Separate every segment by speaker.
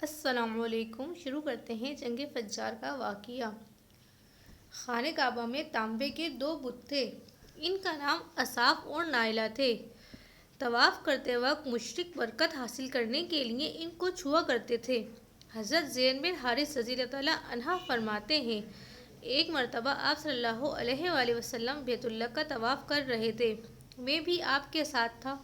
Speaker 1: السلام علیکم۔ شروع کرتے ہیں جنگ فجار کا واقعہ۔ خانہ کعبہ میں تانبے کے دو بت تھے۔ ان کا نام اصاف اور نائلہ تھے۔ طواف کرتے وقت مشرک برکت حاصل کرنے کے لیے ان کو چھوا کرتے تھے۔ حضرت زید بن حارث رضی اللہ تعالیٰ عنہ فرماتے ہیں، ایک مرتبہ آپ صلی اللہ علیہ وآلہ وسلم بیت اللہ کا طواف کر رہے تھے۔ میں بھی آپ کے ساتھ تھا۔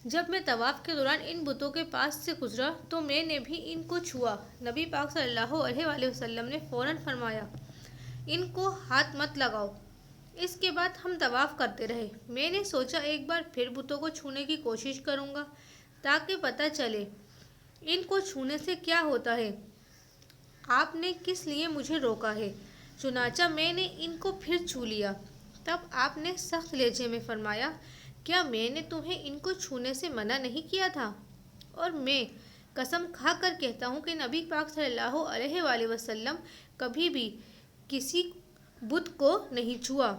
Speaker 1: جب میں طواف کے دوران ان بتوں کے پاس سے گزرا تو میں نے بھی ان کو چھوا۔ نبی پاک صلی اللہ علیہ وآلہ وسلم نے فوراً فرمایا، ان کو ہاتھ مت لگاؤ۔ اس کے بعد ہم طواف کرتے رہے۔ میں نے سوچا ایک بار پھر بتوں کو چھونے کی کوشش کروں گا تاکہ پتہ چلے ان کو چھونے سے کیا ہوتا ہے۔ آپ نے کس لیے مجھے روکا ہے؟ چنانچہ میں نے ان کو پھر چھو لیا۔ تب آپ نے سخت لہجے میں فرمایا، کیا میں نے تمہیں ان کو چھونے سے منع نہیں کیا تھا؟ اور میں قسم کھا کر کہتا ہوں کہ نبی پاک صلی اللہ علیہ وآلہ وسلم کبھی بھی کسی بت کو نہیں چھوا،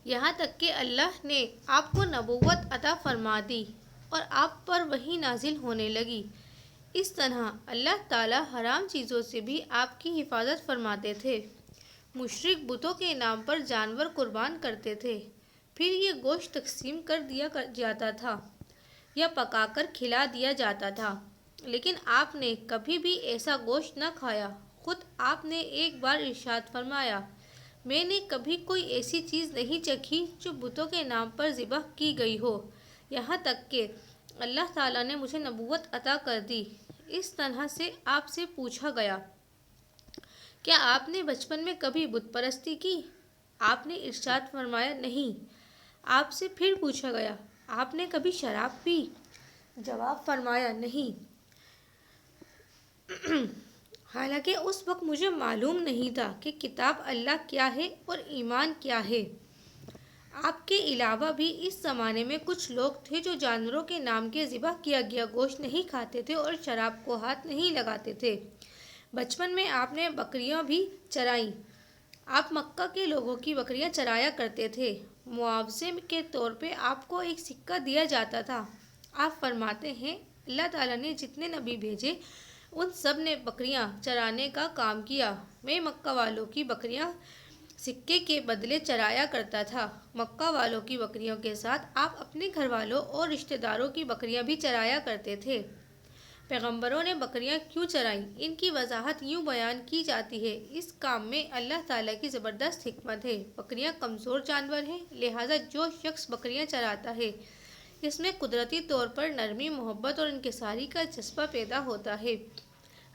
Speaker 1: یہاں تک کہ اللہ نے آپ کو نبوت عطا فرما دی اور آپ پر وحی نازل ہونے لگی۔ اس طرح اللہ تعالیٰ حرام چیزوں سے بھی آپ کی حفاظت فرماتے تھے۔ مشرک بتوں کے نام پر جانور قربان کرتے تھے، پھر یہ گوشت تقسیم کر دیا جاتا تھا یا پکا کر کھلا دیا جاتا تھا، لیکن آپ نے کبھی بھی ایسا گوشت نہ کھایا۔ خود آپ نے ایک بار ارشاد فرمایا، میں نے کبھی کوئی ایسی چیز نہیں چکھی جو بتوں کے نام پر ذبح کی گئی ہو، یہاں تک کہ اللہ تعالیٰ نے مجھے نبوت عطا کر دی۔ اس طرح سے آپ سے پوچھا گیا، کیا آپ نے بچپن میں کبھی بت پرستی کی؟ آپ نے ارشاد فرمایا، نہیں۔ آپ سے پھر پوچھا گیا، آپ نے کبھی شراب پی؟ جواب فرمایا، نہیں۔ حالانکہ اس وقت مجھے معلوم نہیں تھا کہ کتاب اللہ کیا ہے اور ایمان کیا ہے۔ آپ کے علاوہ بھی اس زمانے میں کچھ لوگ تھے جو جانوروں کے نام کے ذبح کیا گیا گوشت نہیں کھاتے تھے اور شراب کو ہاتھ نہیں لگاتے تھے۔ بچپن میں آپ نے بکریاں بھی چرائیں۔ آپ مکہ کے لوگوں کی بکریاں چرایا کرتے تھے۔ معاوضے کے طور پہ آپ کو ایک سکہ دیا جاتا تھا۔ آپ فرماتے ہیں، اللہ تعالیٰ نے جتنے نبی بھیجے ان سب نے بکریاں چرانے کا کام کیا۔ میں مکہ والوں کی بکریاں سکے کے بدلے چرایا کرتا تھا۔ مکہ والوں کی بکریوں کے ساتھ آپ اپنے گھر والوں اور رشتہ داروں کی بکریاں بھی چرایا کرتے تھے۔ پیغمبروں نے بکریاں کیوں چرائیں؟ ان کی وضاحت یوں بیان کی جاتی ہے، اس کام میں اللہ تعالیٰ کی زبردست حکمت ہے۔ بکریاں کمزور جانور ہیں، لہٰذا جو شخص بکریاں چراتا ہے اس میں قدرتی طور پر نرمی، محبت اور انکساری کا جذبہ پیدا ہوتا ہے۔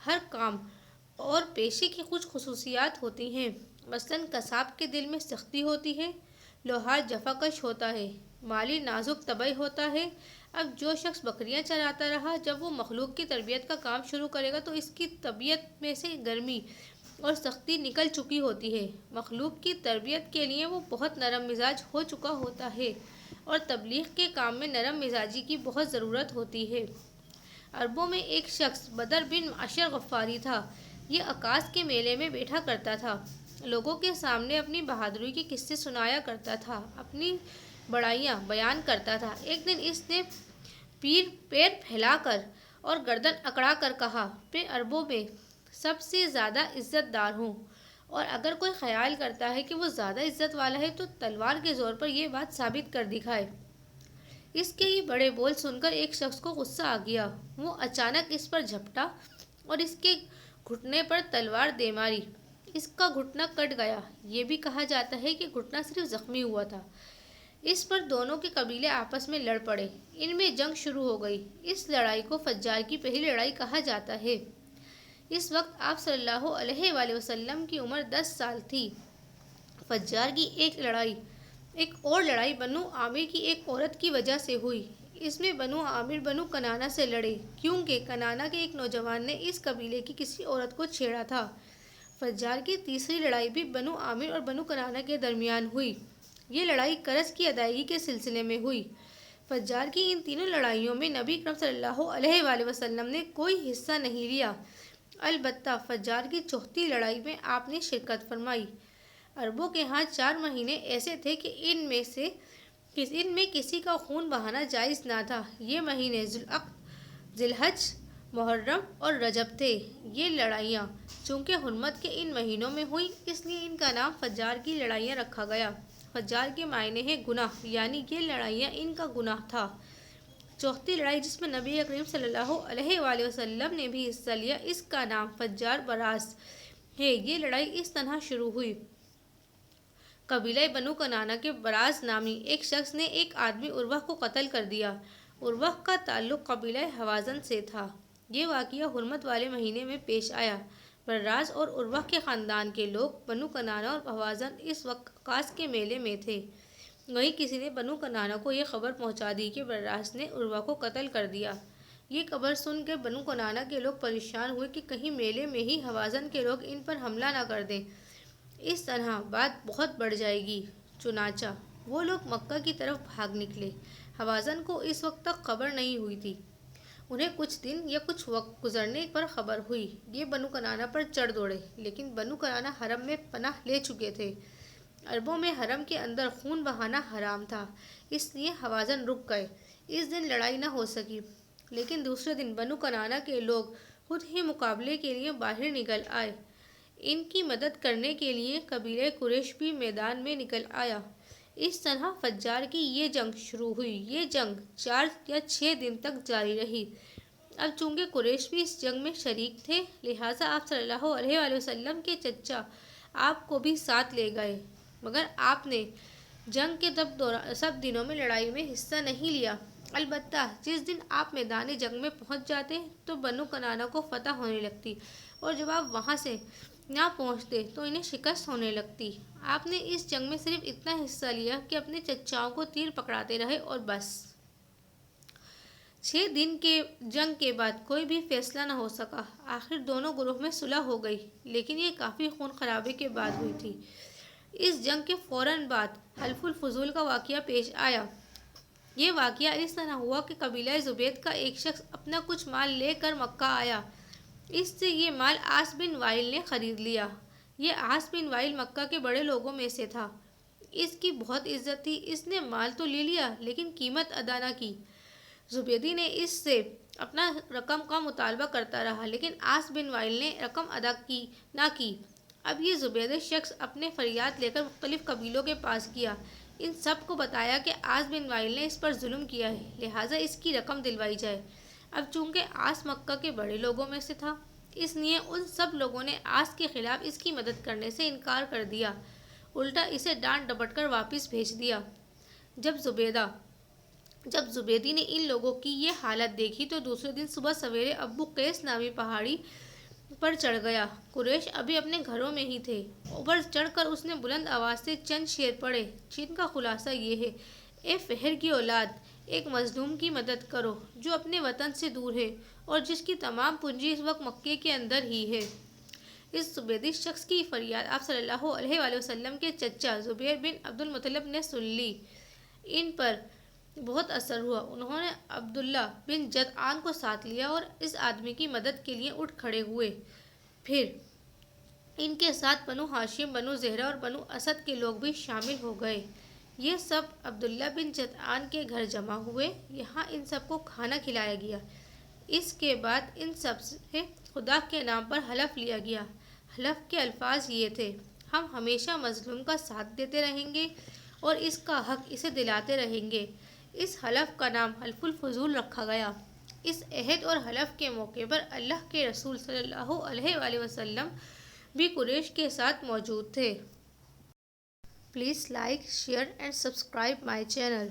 Speaker 1: ہر کام اور پیشے کی کچھ خصوصیات ہوتی ہیں، مثلاً قصاب کے دل میں سختی ہوتی ہے، لوہار جفا کش ہوتا ہے، مالی نازک طبع ہوتا ہے۔ اب جو شخص بکریاں چراتا رہا، جب وہ مخلوق کی تربیت کا کام شروع کرے گا تو اس کی طبیعت میں سے گرمی اور سختی نکل چکی ہوتی ہے۔ مخلوق کی تربیت کے لیے وہ بہت نرم مزاج ہو چکا ہوتا ہے اور تبلیغ کے کام میں نرم مزاجی کی بہت ضرورت ہوتی ہے۔ عربوں میں ایک شخص بدر بن معشر غفاری تھا۔ یہ عکاص کے میلے میں بیٹھا کرتا تھا، لوگوں کے سامنے اپنی بہادری کے قصے سنایا کرتا تھا، اپنی بڑائیاں بیان کرتا تھا۔ ایک دن اس نے پیر پھیلا کر اور گردن اکڑا کر کہا، میں عربوں میں سب سے زیادہ عزت دار ہوں، اور اگر کوئی خیال کرتا ہے کہ وہ زیادہ عزت والا ہے تو تلوار کے زور پر یہ بات ثابت کر دکھائے۔ اس کے یہ بڑے بول سن کر ایک شخص کو غصہ آ گیا۔ وہ اچانک اس پر جھپٹا اور اس کے گھٹنے پر تلوار دے ماری۔ اس کا گھٹنا کٹ گیا۔ یہ بھی کہا جاتا ہے کہ گھٹنا صرف زخمی ہوا تھا۔ اس پر دونوں کے قبیلے آپس میں لڑ پڑے۔ ان میں جنگ شروع ہو گئی۔ اس لڑائی کو فجار کی پہلی لڑائی کہا جاتا ہے۔ اس وقت آپ صلی اللہ علیہ وآلہ وسلم کی عمر 10 سال تھی۔ فجار کی ایک اور لڑائی بنو عامر کی ایک عورت کی وجہ سے ہوئی۔ اس میں بنو عامر بنو کنانہ سے لڑے، کیونکہ کنانہ کے ایک نوجوان نے اس قبیلے کی کسی عورت کو چھیڑا تھا۔ فجار کی تیسری لڑائی بھی بنو عامر اور بنو کنانہ کے درمیان ہوئی۔ یہ لڑائی قرض کی ادائیگی کے سلسلے میں ہوئی۔ فجار کی ان تینوں لڑائیوں میں نبی اکرم صلی اللہ علیہ وآلہ وسلم نے کوئی حصہ نہیں لیا، البتہ فجار کی چوتھی لڑائی میں آپ نے شرکت فرمائی۔ عربوں کے ہاں 4 مہینے ایسے تھے کہ ان میں کسی کا خون بہانا جائز نہ تھا۔ یہ مہینے ذوالحج، محرم اور رجب تھے۔ یہ لڑائیاں چونکہ حرمت کے ان مہینوں میں ہوئی، اس لیے ان کا نام فجار کی لڑائیاں رکھا گیا۔ فجار کے معنی ہے گناہ، یعنی یہ لڑائیاں ان کا گناہ تھا۔ چوتھی لڑائی جس میں نبی کریم صلی اللہ علیہ وآلہ وسلم نے بھی حصہ لیا، اس کا نام فجار براس ہے۔ یہ لڑائی اس طرح شروع ہوئی۔ قبیلہ بنو کنانہ کے براس نامی ایک شخص نے ایک آدمی عروہ کو قتل کر دیا۔ عروہ کا تعلق قبیلہ حوازن سے تھا۔ یہ واقعہ حرمت والے مہینے میں پیش آیا۔ براس اور عروہ کے خاندان کے لوگ بنو کنانہ اور حوازن اس وقت عکاص کے میلے میں تھے۔ وہیں کسی نے بنو کنانہ کو یہ خبر پہنچا دی کہ براس نے عروہ کو قتل کر دیا۔ یہ خبر سن کے بنو کنانہ کے لوگ پریشان ہوئے کہ کہیں میلے میں ہی حوازن کے لوگ ان پر حملہ نہ کر دیں، اس طرح بات بہت بڑھ جائے گی۔ چنانچہ وہ لوگ مکہ کی طرف بھاگ نکلے۔ حوازن کو اس وقت تک خبر نہیں ہوئی تھی۔ انہیں کچھ دن یا کچھ وقت گزرنے پر خبر ہوئی۔ یہ بنو کنانہ پر چڑھ دوڑے، لیکن بنو کنانہ حرم میں پناہ لے چکے تھے۔ عربوں میں حرم کے اندر خون بہانا حرام تھا، اس لیے حوازن رک گئے۔ اس دن لڑائی نہ ہو سکی، لیکن دوسرے دن بنو کنانہ کے لوگ خود ہی مقابلے کے لیے باہر نکل آئے۔ ان کی مدد کرنے کے لیے قبیلہ قریش بھی میدان میں نکل آیا۔ اس طرح فجار کی یہ جنگ شروع ہوئی۔ یہ جنگ 4 یا 6 دن تک جاری رہی۔ اب چونکہ قریش بھی اس جنگ میں شریک تھے، لہٰذا آپ صلی اللہ علیہ وآلہ وسلم کے چچا آپ کو بھی ساتھ لے گئے، مگر آپ نے جنگ کے سب دنوں میں لڑائی میں حصہ نہیں لیا۔ البتہ جس دن آپ میدان جنگ میں پہنچ جاتے تو بنو کنانہ کو فتح ہونے لگتی، اور جب آپ وہاں سے نہ پہنچتے تو انہیں شکست ہونے لگتی۔ آپ نے اس جنگ میں صرف اتنا حصہ لیا کہ اپنے چچاؤں کو تیر پکڑاتے رہے اور بس۔ 6 دن کے جنگ کے بعد کوئی بھی فیصلہ نہ ہو سکا۔ آخر دونوں گروہ میں صلح ہو گئی، لیکن یہ کافی خون خرابے کے بعد ہوئی تھی۔ اس جنگ کے فوراً بعد حلف الفضول کا واقعہ پیش آیا۔ یہ واقعہ اس طرح ہوا کہ قبیلہ زبید کا ایک شخص اپنا کچھ مال لے کر مکہ آیا۔ اس سے یہ مال عاص بن وائل نے خرید لیا۔ یہ عاص بن وائل مکہ کے بڑے لوگوں میں سے تھا۔ اس کی بہت عزت تھی۔ اس نے مال تو لے لیا، لیکن قیمت ادا نہ کی۔ زبیدی نے اس سے اپنا رقم کا مطالبہ کرتا رہا، لیکن عاص بن وائل نے رقم ادا نہ کی۔ اب یہ زبیدی شخص اپنے فریاد لے کر مختلف قبیلوں کے پاس گیا۔ ان سب کو بتایا کہ عاص بن وائل نے اس پر ظلم کیا ہے، لہٰذا اس کی رقم دلوائی جائے۔ اب چونکہ عاص مکہ کے بڑے لوگوں میں سے تھا، اس لیے ان سب لوگوں نے عاص کے خلاف اس کی مدد کرنے سے انکار کر دیا، الٹا اسے ڈانٹ ڈپٹ کر واپس بھیج دیا۔ جب زبیدی نے ان لوگوں کی یہ حالت دیکھی تو دوسرے دن صبح سویرے ابو قیس نامی پہاڑی پر چڑھ گیا۔ قریش ابھی اپنے گھروں میں ہی تھے۔ اوپر چڑھ کر اس نے بلند آواز سے چند شعر پڑھے، جن کا خلاصہ یہ ہے: اے فہر کی اولاد، ایک مظلوم کی مدد کرو جو اپنے وطن سے دور ہے اور جس کی تمام پونجی اس وقت مکے کے اندر ہی ہے۔ اس زبیدی شخص کی فریاد آپ صلی اللہ علیہ وآلہ وسلم کے چچا زبیر بن عبد المطلب نے سن لی۔ ان پر بہت اثر ہوا۔ انہوں نے عبداللہ بن جدعان کو ساتھ لیا اور اس آدمی کی مدد کے لیے اٹھ کھڑے ہوئے۔ پھر ان کے ساتھ بنو ہاشم، بنو زہرہ اور بنو اسد کے لوگ بھی شامل ہو گئے۔ یہ سب عبداللہ بن جدعان کے گھر جمع ہوئے۔ یہاں ان سب کو کھانا کھلایا گیا۔ اس کے بعد ان سب سے خدا کے نام پر حلف لیا گیا۔ حلف کے الفاظ یہ تھے: ہم ہمیشہ مظلوم کا ساتھ دیتے رہیں گے اور اس کا حق اسے دلاتے رہیں گے۔ اس حلف کا نام حلف الفضول رکھا گیا۔ اس عہد اور حلف کے موقع پر اللہ کے رسول صلی اللہ علیہ وآلہ وسلم بھی قریش کے ساتھ موجود تھے۔ Please like, share and subscribe my channel.